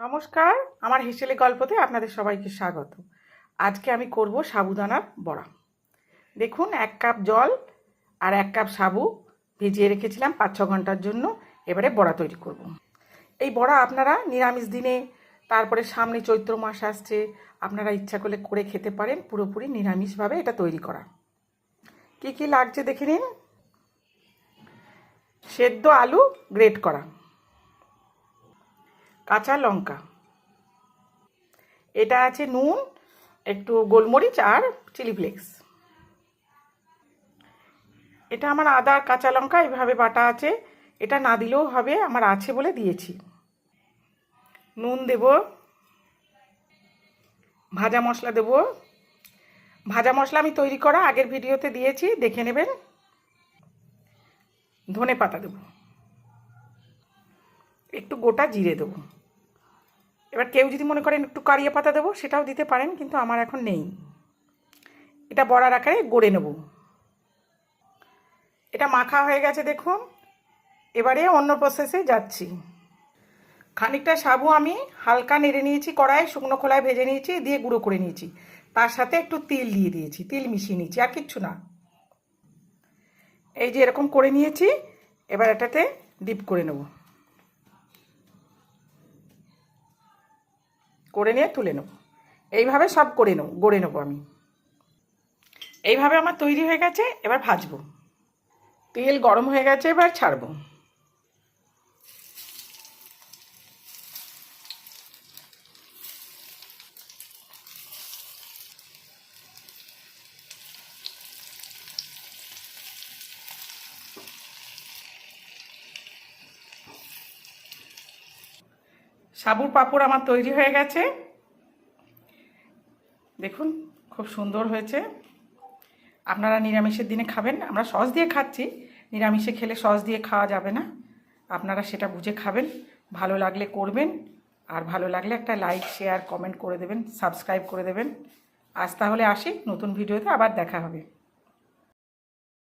নমস্কার, আমার হেসেলে গল্পতে আপনাদের সবাইকে স্বাগত। আজকে আমি করব সাবুদানার বড়া। দেখুন, 1 কাপ জল আর 1 কাপ সাবু ভিজিয়ে রেখেছিলাম 5-6 ঘন্টার জন্য। এবারে বড়া তৈরি করব। এই বড়া আপনারা নিরামিষ দিনে, তারপরে সামনে চৈত্র মাস আসছে, আপনারা ইচ্ছা করলে করে খেতে পারেন। পুরোপুরি নিরামিষভাবে এটা তৈরি করা। কি কি লাগছে দেখে নিন। সেদ্ধ আলু গ্রেট করা, কাঁচা লঙ্কা, এটা আছে নুন, একটু গোলমরিচ আর চিলি ফ্লেক্স। এটা আমার আদা কাঁচা লঙ্কা এইভাবে বাটা আছে, এটা না দিলেও হবে, আমার আছে বলে দিয়েছি। নুন দেব, ভাজা মশলা দেব। ভাজা মশলা আমি তৈরি করা আগের ভিডিওতে দিয়েছি, দেখে নেবেন। ধনে পাতা দেব, একটু গোটা জিরে দেবো। এবার কেউ যদি মনে করেন একটু কারিয়া পাতা দেবো, সেটাও দিতে পারেন, কিন্তু আমার এখন নেই। এটা বড়ার আকারে গড়ে নেব। এটা মাখা হয়ে গেছে দেখুন। এবারে অন্য প্রসেসে যাচ্ছি। খানিকটা সাবু আমি হালকা নেড়ে নিয়েছি, কড়াই শুকনো খোলায় ভেজে নিয়েছি, দিয়ে গুঁড়ো করে নিয়েছি। তার সাথে একটু তিল দিয়ে দিয়েছি, তিল মিশিয়ে নিয়েছি, আর কিচ্ছু না। এই যে এরকম করে নিয়েছি। এবার এটাতে ডিপ করে নেব, করে নিয়ে তুলে নেব। এইভাবে সব করে নেব, গড়ে নেব আমি। এইভাবে আমার তৈরি হয়ে গেছে। এবার ভাজবো। তেল গরম হয়ে গেছে, এবার ছাড়বো। সাবুর পাঁপড় আমার তৈরি হয়ে গেছে। দেখুন, খুব সুন্দর হয়েছে। আপনারা নিরামিষের দিনে খাবেন, আমরা সস দিয়ে খাচ্ছি, নিরামিষে খেলে সস দিয়ে খাওয়া যাবে না। আপনারা সেটা বুঝে খাবেন। ভালো লাগলে করবেন, আর ভালো লাগলে একটা লাইক, শেয়ার, কমেন্ট করে দেবেন, সাবস্ক্রাইব করে দেবেন। আজ তাহলে আসি, নতুন ভিডিওতে আবার দেখা হবে।